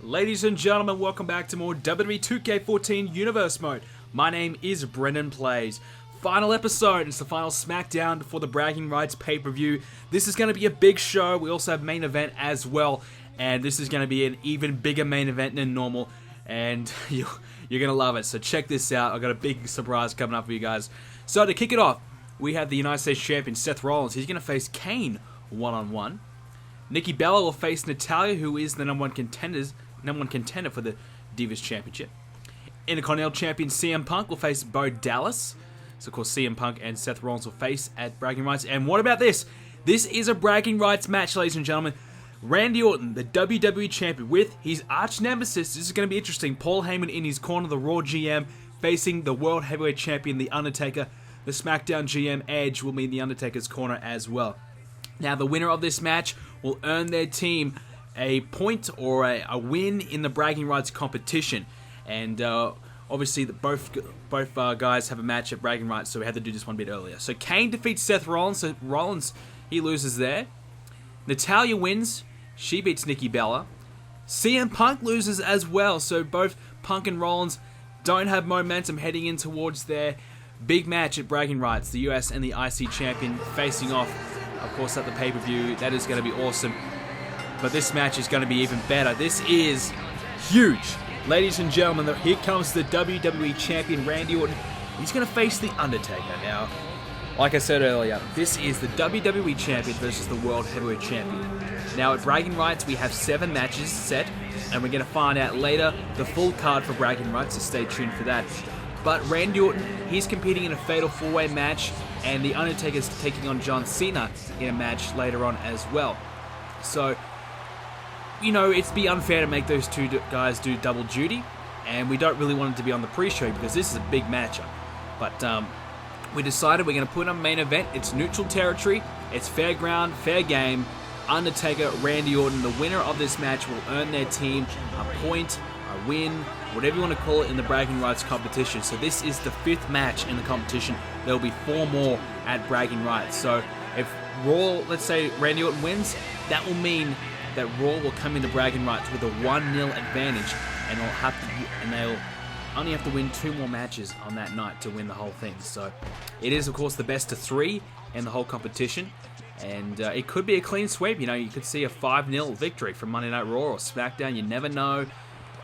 Ladies and gentlemen, welcome back to more WWE 2k14 Universe Mode. My name is BrendenPlayz. Final episode, it's the final Smackdown before the Bragging Rights pay-per-view. This is going to be a big show. We also have main event as well, and this is going to be an even bigger main event than normal, and you're going to love it. So check this out. I've got a big surprise coming up for you guys. So to kick it off, we have the United States Champion Seth Rollins. He's going to face Kane one-on-one. Nikki Bella will face Natalya, who is the number one contender for the Divas Championship. Intercontinental Champion CM Punk will face Bo Dallas. So, of course, CM Punk and Seth Rollins will face at Bragging Rights. And what about this? This is a Bragging Rights match, ladies and gentlemen. Randy Orton, the WWE Champion, with his arch nemesis. This is going to be interesting. Paul Heyman in his corner, the Raw GM, facing the World Heavyweight Champion, the Undertaker. The Smackdown GM, Edge, will be in the Undertaker's corner as well. Now, the winner of this match will earn their team a point or a win in the Bragging Rights competition. And obviously, both guys have a match at Bragging Rights, so we had to do this one bit earlier. So Kane defeats Seth Rollins. So Rollins, he loses there. Natalya wins. She beats Nikki Bella. CM Punk loses as well. So both Punk and Rollins don't have momentum heading in towards their big match at Bragging Rights. The US and the IC champion facing off, of course, at the pay-per-view. That is going to be awesome. But this match is going to be even better. This is huge. Ladies and gentlemen, here comes the WWE Champion Randy Orton. He's going to face the Undertaker. Now, like I said earlier, this is the WWE Champion versus the World Heavyweight Champion. Now, at Bragging Rights, we have 7 matches set, and we're going to find out later the full card for Bragging Rights, so stay tuned for that. But Randy Orton, he's competing in a Fatal 4-Way match, and the Undertaker's taking on John Cena in a match later on as well. So, you know, it'd be unfair to make those two guys do double duty, and we don't really want it to be on the pre-show because this is a big matchup. But we decided we're going to put on main event. It's neutral territory, it's fair ground, fair game. Undertaker, Randy Orton, the winner of this match will earn their team a point, a win, whatever you want to call it in the Bragging Rights competition. So this is the 5th match in the competition. There will be 4 more at Bragging Rights. So if Raw, let's say Randy Orton wins, that will mean that Raw will come into Bragging Rights with a 1-0 advantage, and they'll only have to win 2 more matches on that night to win the whole thing. So it is, of course, the best of 3 in the whole competition, and it could be a clean sweep. You know, you could see a 5-0 victory from Monday Night Raw or SmackDown. You never know.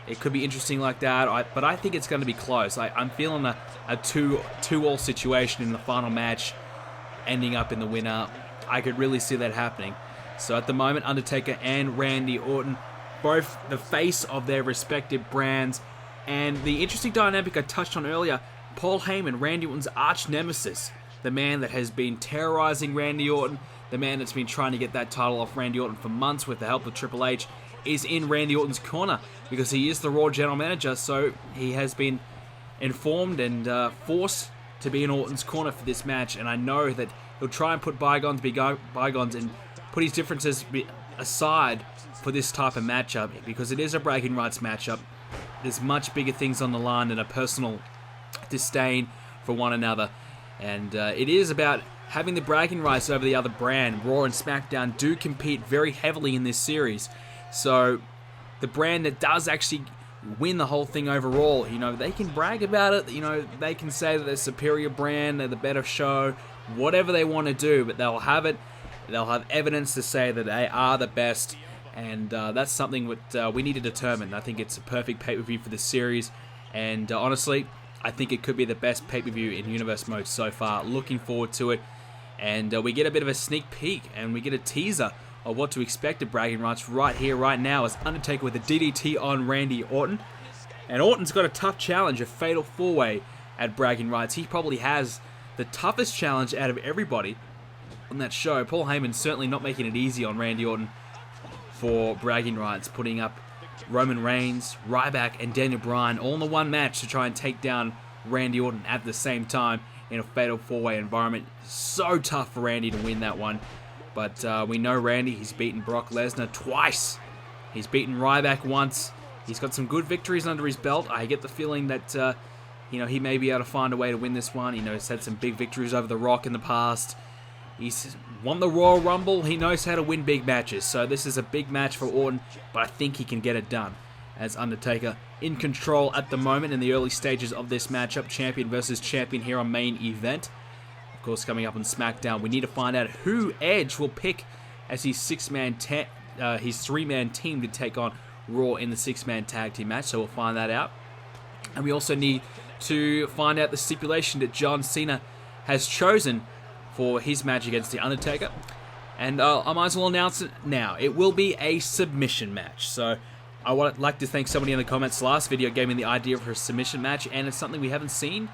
It could be interesting like that, but I think it's going to be close. I'm feeling a 2-2-all situation in the final match, ending up in the winner. I could really see that happening. So at the moment, Undertaker and Randy Orton, both the face of their respective brands. And the interesting dynamic I touched on earlier, Paul Heyman, Randy Orton's arch nemesis, the man that has been terrorizing Randy Orton, the man that's been trying to get that title off Randy Orton for months with the help of Triple H, is in Randy Orton's corner because he is the Raw General Manager, so he has been informed and forced to be in Orton's corner for this match. And I know that he'll try and put bygones be bygones and put his differences aside for this type of matchup because it is a Bragging Rights matchup. There's much bigger things on the line than a personal disdain for one another. And it is about having the Bragging Rights over the other brand. Raw and SmackDown do compete very heavily in this series. So the brand that does actually win the whole thing overall, you know, they can brag about it. You know, they can say that they're superior brand, they're the better show, whatever they want to do, but they'll have it. They'll have evidence to say that they are the best, and that's something that we need to determine. I think it's a perfect pay-per-view for this series, and honestly, I think it could be the best pay-per-view in Universe Mode so far. Looking forward to it, and we get a bit of a sneak peek, and we get a teaser of what to expect at Bragging Rights right here, right now, as Undertaker with a DDT on Randy Orton. And Orton's got a tough challenge, a Fatal 4-Way at Bragging Rights. He probably has the toughest challenge out of everybody on that show. Paul Heyman certainly not making it easy on Randy Orton for Bragging Rights, putting up Roman Reigns, Ryback, and Daniel Bryan all in the one match to try and take down Randy Orton at the same time in a Fatal 4-Way environment. So tough for Randy to win that one. But we know Randy, he's beaten Brock Lesnar twice. He's beaten Ryback once. He's got some good victories under his belt. I get the feeling that he may be able to find a way to win this one. He's had some big victories over The Rock in the past. He's won the Royal Rumble. He knows how to win big matches. So this is a big match for Orton, but I think he can get it done. as Undertaker in control at the moment in the early stages of this matchup. Champion versus champion here on main event. Of course, coming up on Smackdown, we need to find out who Edge will pick as his three-man team to take on Raw in the six-man tag team match. So we'll find that out. And we also need to find out the stipulation that John Cena has chosen for his match against The Undertaker. And I might as well announce it now. It will be a submission match. So I would like to thank somebody in the comments last video gave me the idea for a submission match, and it's something we haven't seen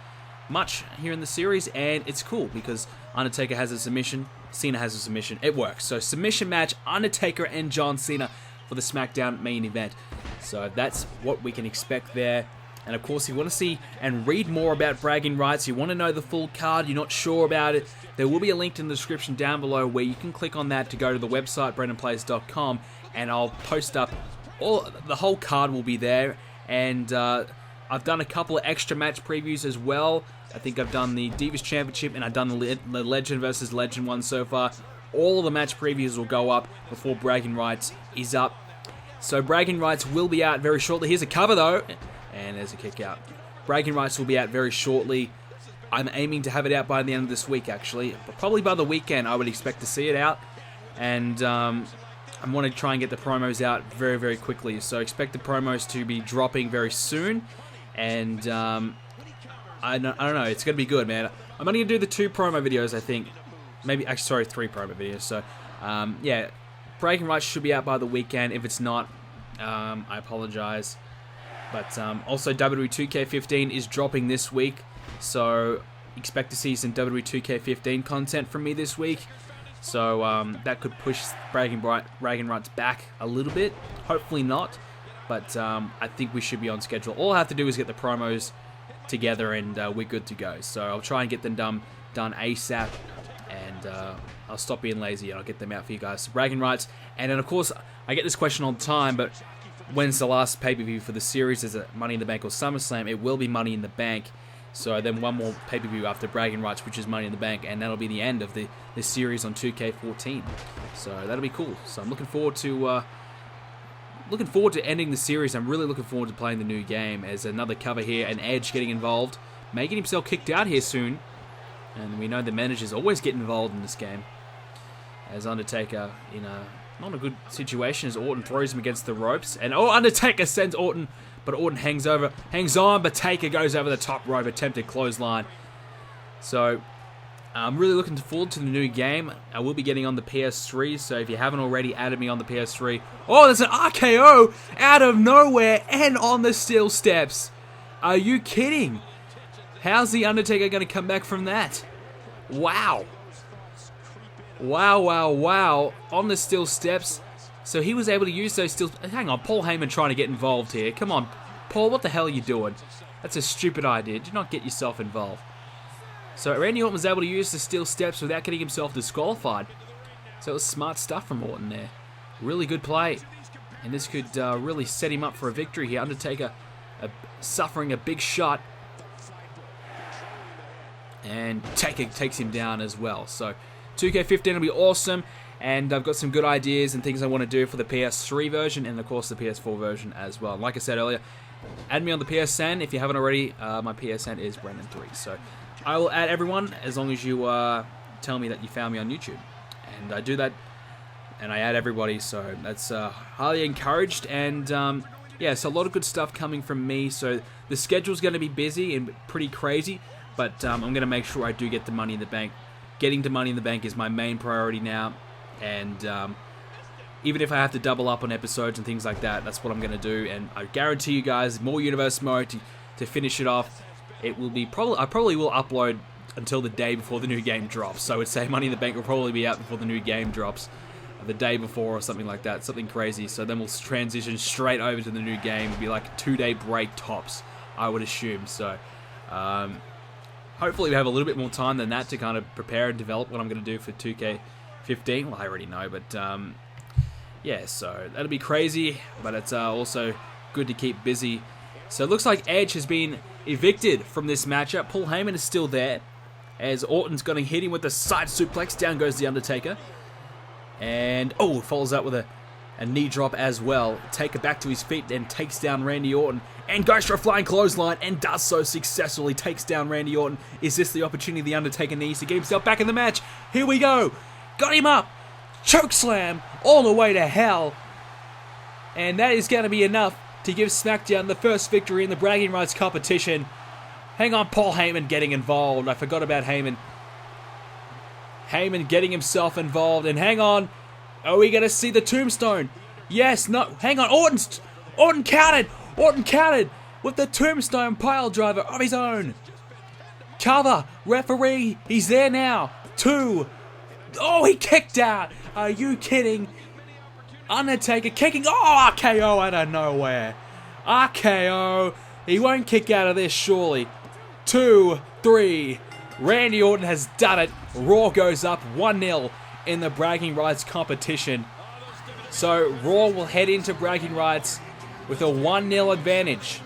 much here in the series, and it's cool because Undertaker has a submission, Cena has a submission. It works. So submission match, Undertaker and John Cena for the Smackdown main event. So that's what we can expect there. And of course, if you want to see and read more about Bragging Rights, you want to know the full card, you're not sure about it, there will be a link in the description down below where you can click on that to go to the website, BrendenPlayz.com, and I'll post up the whole card will be there. And I've done a couple of extra match previews as well. I think I've done the Divas Championship and I've done the Legend versus Legend one so far. All of the match previews will go up before Bragging Rights is up. So Bragging Rights will be out very shortly. Here's a cover though. And there's a kick out. Bragging Rights will be out very shortly. I'm aiming to have it out by the end of this week, actually. But probably by the weekend, I would expect to see it out. And I want to try and get the promos out very, very quickly. So expect the promos to be dropping very soon. And I don't know. It's going to be good, man. I'm only going to do the 2 promo videos, I think. Maybe, actually, sorry, 3 promo videos. So, yeah. Bragging Rights should be out by the weekend. If it's not, I apologize. But also WWE 2k14 is dropping this week, so expect to see some WWE 2k15 content from me this week. So that could push Bragging Rights back a little bit. Hopefully not, but I think we should be on schedule. All I have to do is get the promos together and we're good to go. So I'll try and get them done ASAP, and I'll stop being lazy and I'll get them out for you guys. So Bragging Rights, and then of course I get this question all the time, but when's the last pay-per-view for the series? Is it Money in the Bank or SummerSlam? It will be Money in the Bank. So then one more pay-per-view after Bragging Rights, which is Money in the Bank, and that'll be the end of the series on 2k14. So that'll be cool. So I'm looking forward to ending the series. I'm really looking forward to playing the new game. As another cover here, and Edge getting involved, may get himself kicked out here soon. And we know the managers always get involved in this game. As Undertaker in a not a good situation as Orton throws him against the ropes. And Undertaker sends Orton, but Orton hangs on, but Taker goes over the top rope, attempted clothesline. So I'm really looking forward to the new game. I will be getting on the PS3, so if you haven't already added me on the PS3. Oh, there's an RKO out of nowhere and on the steel steps. Are you kidding? How's the Undertaker going to come back from that? Wow. Wow. On the steel steps. So he was able to use those steel... Hang on, Paul Heyman trying to get involved here. Come on, Paul, what the hell are you doing? That's a stupid idea. Do not get yourself involved. So Randy Orton was able to use the steel steps without getting himself disqualified. So it was smart stuff from Orton there. Really good play. And this could really set him up for a victory here. Undertaker suffering a big shot. And Taker takes him down as well. So 2k15 will be awesome, and I've got some good ideas and things I want to do for the PS3 version and of course the PS4 version as well. Like I said earlier, add me on the PSN if you haven't already. My PSN is Brenden3. So I will add everyone as long as you tell me that you found me on YouTube. And I do that, and I add everybody, so that's highly encouraged. And yeah, so a lot of good stuff coming from me. So the schedule's going to be busy and pretty crazy, but I'm going to make sure I do get the Money in the Bank. Getting to Money in the Bank is my main priority now, and even if I have to double up on episodes and things like that, that's what I'm going to do. And I guarantee you guys more universe mode to finish it off. It will be I probably will upload until the day before the new game drops. So I would say Money in the Bank will probably be out before the new game drops, the day before or something like that, something crazy. So then we'll transition straight over to the new game. It'll be like a 2-day break tops, I would assume. So hopefully we have a little bit more time than that to kind of prepare and develop what I'm going to do for 2k15. Well, I already know, but yeah, so that'll be crazy, but it's also good to keep busy. So it looks like Edge has been evicted from this matchup. Paul Heyman is still there, as Orton's going to hit him with a side suplex. Down goes The Undertaker. And, follows up with a A knee drop as well. Taker back to his feet, then takes down Randy Orton and goes for a flying clothesline and does so successfully. Takes down Randy Orton. Is this the opportunity the Undertaker needs to get himself back in the match? Here we go. Got him up. Choke slam all the way to hell. And that is going to be enough to give SmackDown the first victory in the Bragging Rights competition. Hang on, Paul Heyman getting involved. I forgot about Heyman. Heyman getting himself involved. And hang on. Are we going to see the tombstone? Yes, no. Hang on. Orton counted. Orton counted with the tombstone pile driver of his own. Cover. Referee. He's there now. 2. Oh, he kicked out. Are you kidding? Undertaker kicking. Oh, RKO out of nowhere. RKO. He won't kick out of this, surely. 2, 3. Randy Orton has done it. Raw goes up 1-0 in the Bragging Rights competition. So Raw will head into Bragging Rights with a 1-0 advantage.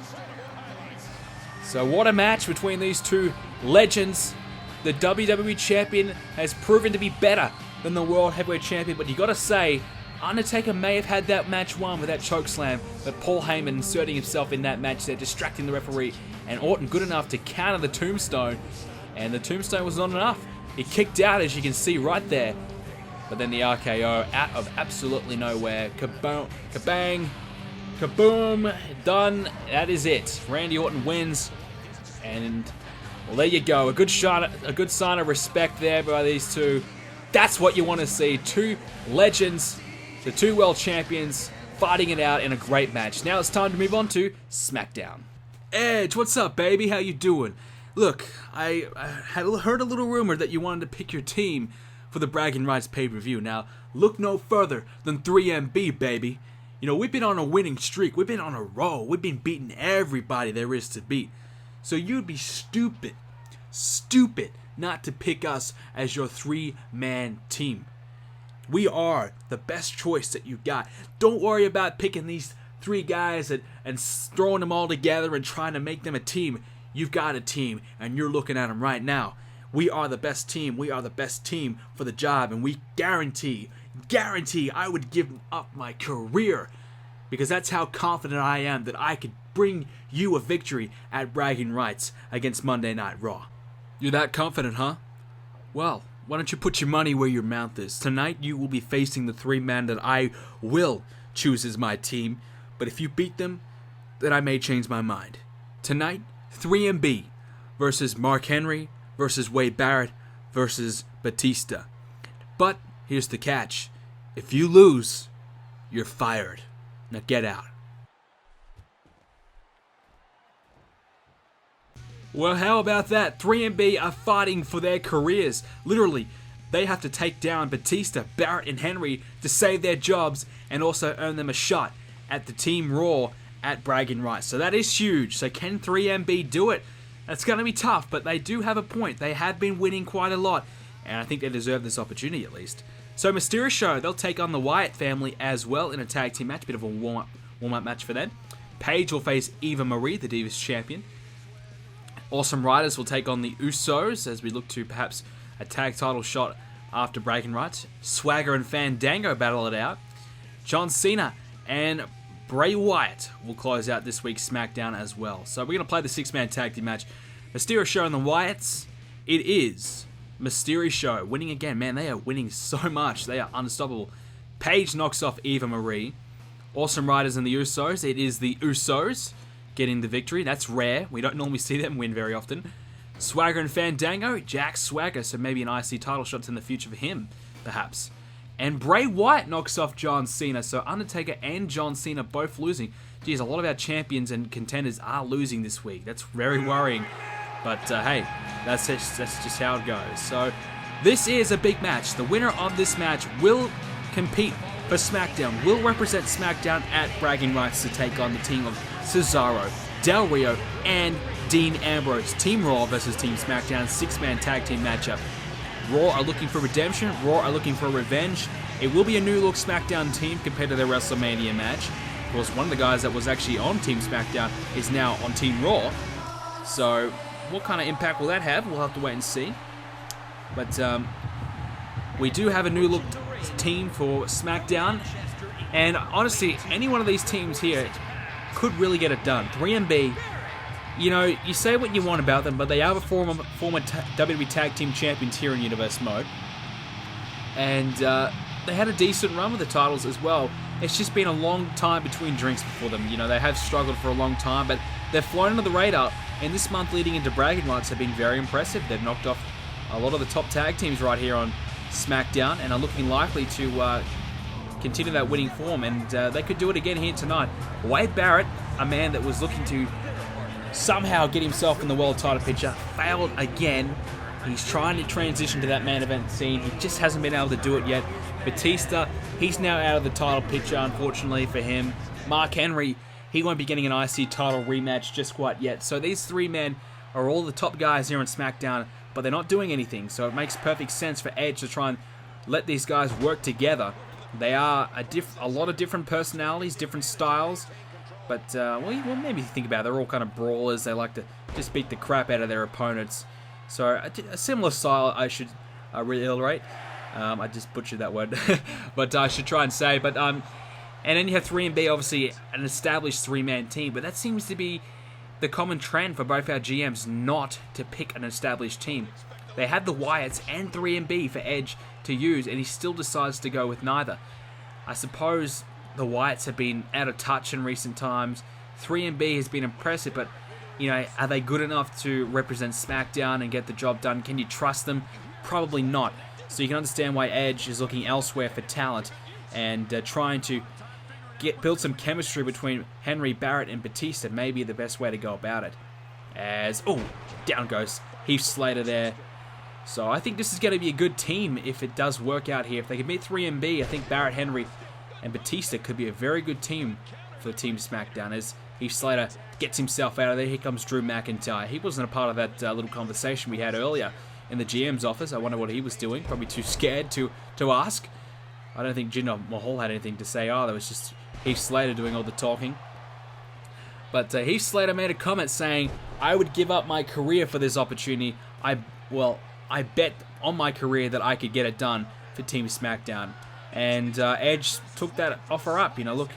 So what a match between these two legends. The WWE Champion has proven to be better than the World Heavyweight Champion, but you gotta say, Undertaker may have had that match won with that chokeslam, but Paul Heyman inserting himself in that match there, distracting the referee, and Orton good enough to counter the tombstone, and the tombstone was not enough. He kicked out, as you can see right there. But then the RKO out of absolutely nowhere. Kaboom, kabang, kaboom, done. That is it. Randy Orton wins. And, well, there you go. A good sign of respect there by these two. That's what you want to see. Two legends, the two world champions, fighting it out in a great match. Now it's time to move on to SmackDown. Edge, what's up, baby? How you doing? Look, I had heard a little rumor that you wanted to pick your team for the Bragging Rights pay-per-view. Now, look no further than 3MB, baby. You know, we've been on a winning streak. We've been on a roll. We've been beating everybody there is to beat. So you'd be stupid not to pick us as your 3-man team. We are the best choice that you got. Don't worry about picking these 3 guys and throwing them all together and trying to make them a team. You've got a team, and you're looking at them right now. We are the best team. We are the best team for the job, and we guarantee I would give up my career, because that's how confident I am that I could bring you a victory at Bragging Rights against Monday Night Raw. You're that confident, huh? Well, why don't you put your money where your mouth is? Tonight you will be facing the 3-man that I will choose as my team, but if you beat them, then I may change my mind. Tonight, 3MB versus Mark Henry versus Wade Barrett versus Batista. But here's the catch. If you lose, you're fired. Now get out. Well, how about that? 3MB are fighting for their careers. Literally, they have to take down Batista, Barrett, and Henry to save their jobs and also earn them a shot at the Team Raw at Bragging Rights. So that is huge. So can 3MB do it? That's going to be tough, but they do have a point. They have been winning quite a lot, and I think they deserve this opportunity at least. So Mysterio Show, they'll take on the Wyatt family as well in a tag team match. Bit of a warm-up match for them. Paige will face Eva Marie, the Divas Champion. Awesome Riders will take on the Usos as we look to perhaps a tag title shot after Bragging Rights. Swagger and Fandango battle it out. John Cena and Bray Wyatt will close out this week's SmackDown as well. So we're going to play the 6-man tag team match. Mysterio Show and the Wyatts. It is Mysterio Show winning again. Man, they are winning so much. They are unstoppable. Paige knocks off Eva Marie. Awesome Riders and the Usos. It is the Usos getting the victory. That's rare. We don't normally see them win very often. Swagger and Fandango. Jack Swagger. So maybe an IC title shot in the future for him, perhaps. And Bray Wyatt knocks off John Cena. So Undertaker and John Cena both losing. Geez, a lot of our champions and contenders are losing this week. That's very worrying. But hey, that's just how it goes. So this is a big match. The winner of this match will compete for SmackDown, will represent SmackDown at Bragging Rights to take on the team of Cesaro, Del Rio, and Dean Ambrose. Team Raw versus Team SmackDown, 6-man tag team matchup. Raw are looking for redemption. Raw are looking for revenge. It will be a new look SmackDown team compared to their WrestleMania match. Of course, one of the guys that was actually on Team SmackDown is now on Team Raw. So what kind of impact will that have? We'll have to wait and see. But we do have a new look team for SmackDown. And honestly, any one of these teams here could really get it done. 3MB, you know, you say what you want about them, but they are the former WWE Tag Team Champions here in Universe Mode. And they had a decent run with the titles as well. It's just been a long time between drinks for them. You know, they have struggled for a long time, but they've flown under the radar. And this month leading into Bragging Rights have been very impressive. They've knocked off a lot of the top tag teams right here on Smackdown and are looking likely to continue that winning form. And they could do it again here tonight. Wade Barrett, a man that was looking to somehow get himself in the world title picture, failed again. He's trying to transition to that main event scene. He just hasn't been able to do it yet. Batista, he's now out of the title picture, unfortunately for him. Mark Henry, he won't be getting an IC title rematch just quite yet. So these three men are all the top guys here on SmackDown, but they're not doing anything. So it makes perfect sense for Edge to try and let these guys work together. They are a lot of different personalities, different styles. But, well, maybe think about it. They're all kind of brawlers. They like to just beat the crap out of their opponents. So a similar style, I should reiterate. I just butchered that word, but I should try and say. But and then you have 3MB, obviously an established three-man team. But that seems to be the common trend for both our GMs, not to pick an established team. They had the Wyatts and 3MB for Edge to use, and he still decides to go with neither. I suppose the Wyatts have been out of touch in recent times. 3MB has been impressive, but you know, are they good enough to represent SmackDown and get the job done? Can you trust them? Probably not. So you can understand why Edge is looking elsewhere for talent and trying to build some chemistry between Henry, Barrett, and Batista may be the best way to go about it. As, oh, down goes Heath Slater there. So I think this is going to be a good team if it does work out here. If they can beat 3MB, I think Barrett, Henry, and Batista could be a very good team for Team SmackDown as Heath Slater gets himself out of there. Here comes Drew McIntyre. He wasn't a part of that little conversation we had earlier in the GM's office. I wonder what he was doing. Probably too scared to ask. I don't think Jinder Mahal had anything to say either. It was just Heath Slater doing all the talking. But Heath Slater made a comment saying, I would give up my career for this opportunity. I bet on my career that I could get it done for Team SmackDown. And Edge took that offer up. You know, look,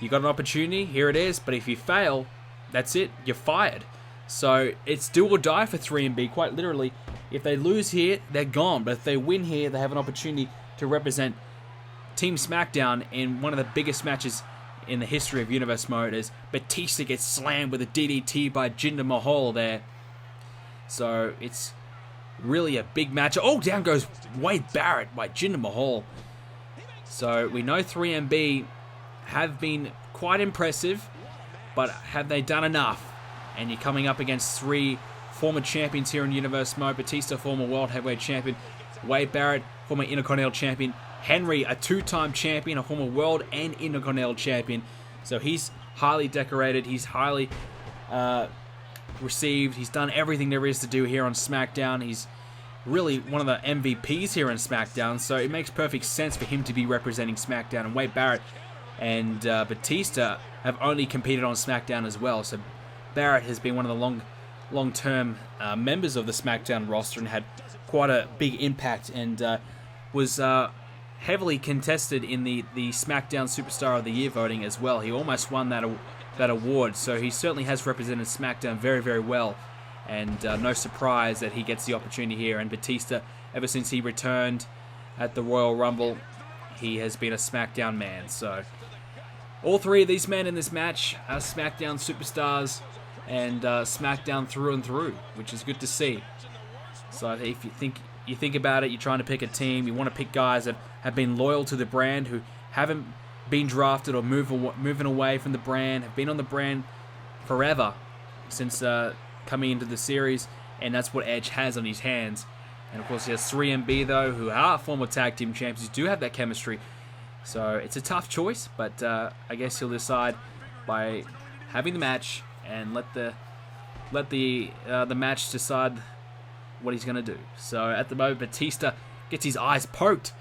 you got an opportunity, here it is, but if you fail, that's it, you're fired. So it's do or die for 3MB, quite literally. If they lose here, they're gone. But if they win here, they have an opportunity to represent Team SmackDown in one of the biggest matches in the history of Universe Mode as Batista gets slammed with a DDT by Jinder Mahal there. So it's really a big match. Oh, down goes Wade Barrett by Jinder Mahal. So we know 3MB have been quite impressive, but have they done enough? And you're coming up against three former champions here in Universe Mode. Batista, former World Heavyweight Champion. Wade Barrett, former Intercontinental Champion. Henry, a two-time champion, a former World and Intercontinental Champion. So he's highly decorated. He's highly received. He's done everything there is to do here on SmackDown. He's really one of the MVPs here on SmackDown. So it makes perfect sense for him to be representing SmackDown. And Wade Barrett and Batista have only competed on SmackDown as well. So Barrett has been one of the long-term members of the SmackDown roster and had quite a big impact and was heavily contested in the SmackDown Superstar of the Year voting as well. He almost won that award, so he certainly has represented SmackDown very, very well. And no surprise that he gets the opportunity here. And Batista, ever since he returned at the Royal Rumble, he has been a SmackDown man. So all three of these men in this match are SmackDown superstars and SmackDown through and through, which is good to see. So if you think about it, you're trying to pick a team, you want to pick guys that have been loyal to the brand, who haven't been drafted or moving away from the brand, have been on the brand forever since coming into the series, and that's what Edge has on his hands. And of course he has 3MB though, who are former tag team champions, do have that chemistry. So it's a tough choice, but I guess he'll decide by having the match and let the match decide what he's going to do. So at the moment, Batista gets his eyes poked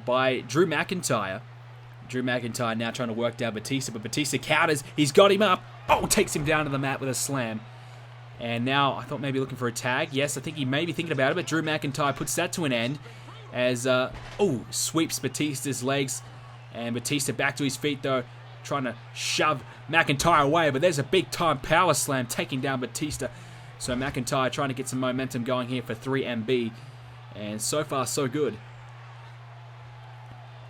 by Drew McIntyre. Drew McIntyre now trying to work down Batista, but Batista counters. He's got him up. Oh, takes him down to the mat with a slam. And now I thought maybe looking for a tag. Yes, I think he may be thinking about it, but Drew McIntyre puts that to an end as, sweeps Batista's legs And Batista back to his feet though, trying to shove McIntyre away, but there's a big time power slam taking down Batista. So McIntyre trying to get some momentum going here for 3MB, and so far so good.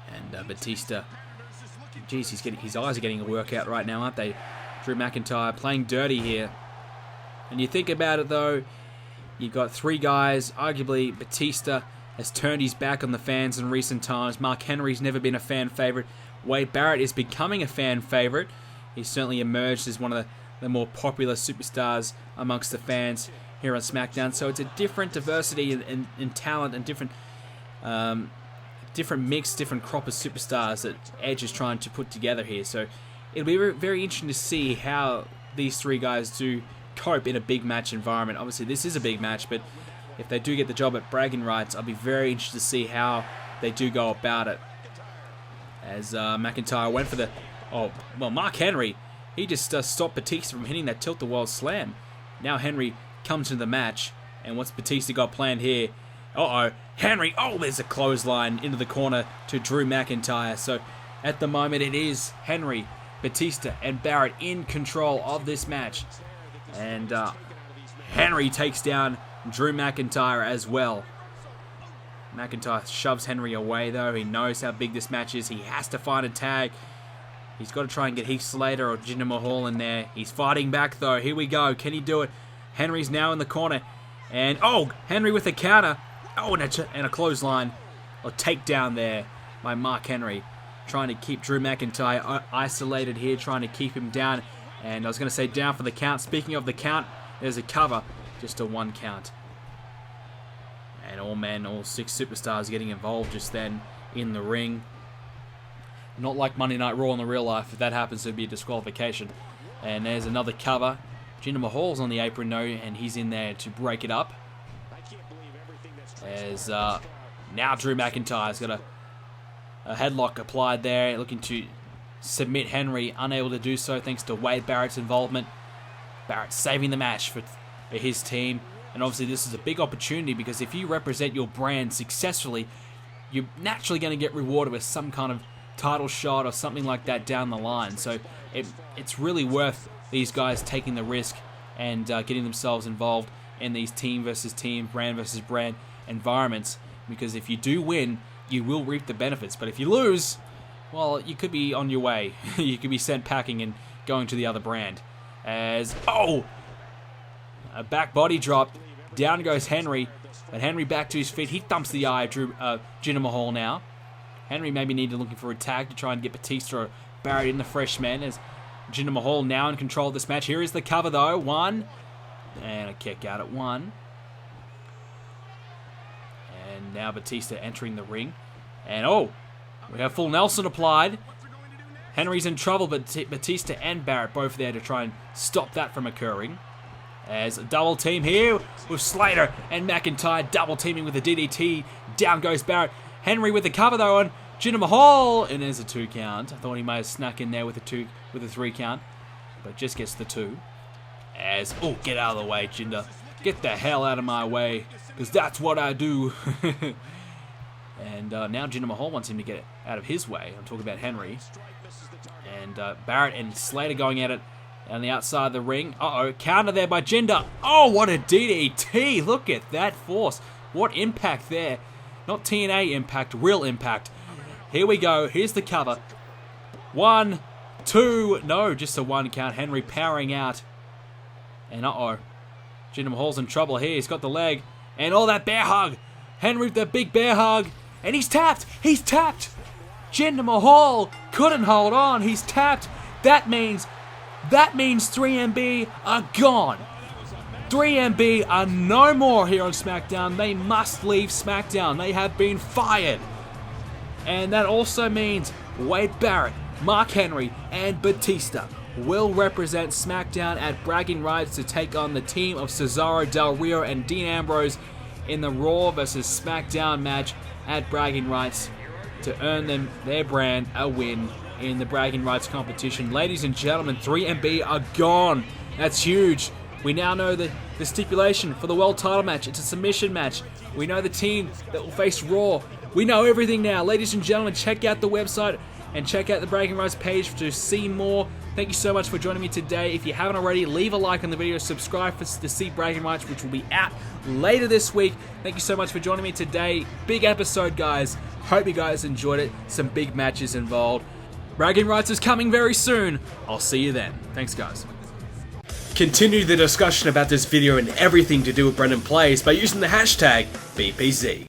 And Batista, geez, his eyes are getting a workout right now, aren't they? Drew McIntyre playing dirty here. And you think about it though, you've got three guys. Arguably Batista has turned his back on the fans in recent times. Mark Henry's never been a fan favorite. Wade Barrett is becoming a fan favorite. He's certainly emerged as one of the more popular superstars amongst the fans here on SmackDown. So it's a different diversity in talent and different mix, different crop of superstars that Edge is trying to put together here. So it'll be very interesting to see how these three guys do cope in a big match environment. Obviously this is a big match, but if they do get the job at Bragging Rights, I'll be very interested to see how they do go about it. As McIntyre went for the... Oh, well, Mark Henry, he just stopped Batista from hitting that tilt-the-world slam. Now Henry comes into the match, and what's Batista got planned here? Uh-oh, Henry, oh, there's a clothesline into the corner to Drew McIntyre. So at the moment it is Henry, Batista, and Barrett in control of this match. And Henry takes down Drew McIntyre as well. McIntyre shoves Henry away though. He knows how big this match is. He has to find a tag. He's got to try and get Heath Slater or Jinder Mahal in there. He's fighting back though. Here we go. Can he do it? Henry's now in the corner. And oh, Henry with a counter. Oh, and a clothesline. Or takedown there by Mark Henry. Trying to keep Drew McIntyre isolated here. Trying to keep him down. And I was going to say down for the count. Speaking of the count, there's a cover. Just a 1 count. And all 6 superstars getting involved just then in the ring. Not like Monday Night Raw in the real life. If that happens, there'd be a disqualification. And there's another cover. Jinder Mahal's on the apron though, and he's in there to break it up. As now Drew McIntyre's got a headlock applied there, looking to submit Henry. Unable to do so thanks to Wade Barrett's involvement. Barrett saving the match for his team. And obviously this is a big opportunity because if you represent your brand successfully, you're naturally going to get rewarded with some kind of title shot or something like that down the line. So it's really worth these guys taking the risk and getting themselves involved in these team versus team, brand versus brand environments, because if you do win, you will reap the benefits. But if you lose, well, you could be on your way. You could be sent packing and going to the other brand. As, oh! A back body drop. Down goes Henry. But Henry back to his feet. He thumps the eye of Jinder Mahal now. Henry maybe needed looking for a tag to try and get Batista or Barrett in the fresh men. As Jinder Mahal now in control of this match. Here is the cover though. 1. And a kick out at 1. And now Batista entering the ring. And oh! We have full Nelson applied. Henry's in trouble, but Batista and Barrett both there to try and stop that from occurring. As a double team here with Slater and McIntyre double teaming with the DDT. Down goes Barrett. Henry with the cover though on Jinder Mahal, and there's a 2 count. I thought he may have snuck in there with a 3 count, but just gets the 2. As oh, get out of the way, Jinder. Get the hell out of my way, because that's what I do. And now Jinder Mahal wants him to get out of his way. I'm talking about Henry. And Barrett and Slater going at it on the outside of the ring. Uh-oh, counter there by Jinder. Oh, what a DDT. Look at that force. What impact there. Not TNA impact, real impact. Here we go. Here's the cover. 1, 2. No, just a 1 count. Henry powering out. And uh-oh. Jinder Mahal's in trouble here. He's got the leg. And all that bear hug. Henry with the big bear hug. And he's tapped. He's tapped. Jinder Mahal couldn't hold on. He's tapped. That means 3MB are gone. 3MB are no more here on SmackDown. They must leave SmackDown. They have been fired. And that also means Wade Barrett, Mark Henry, and Batista will represent SmackDown at Bragging Rights to take on the team of Cesaro, Del Rio, and Dean Ambrose in the Raw vs. SmackDown match at Bragging Rights to earn them their brand a win in the Bragging Rights competition. Ladies and gentlemen, 3MB are gone. That's huge. We now know the stipulation for the world title match. It's a submission match. We know the team that will face Raw. We know everything now. Ladies and gentlemen, check out the website and check out the Bragging Rights page to see more. Thank you so much for joining me today. If you haven't already, leave a like on the video, subscribe to see Bragging Rights, which will be out later this week. Thank you so much for joining me today. Big episode, guys. Hope you guys enjoyed it. Some big matches involved. Bragging Rights is coming very soon. I'll see you then. Thanks, guys. Continue the discussion about this video and everything to do with BrendenPlayz by using the hashtag BPZ.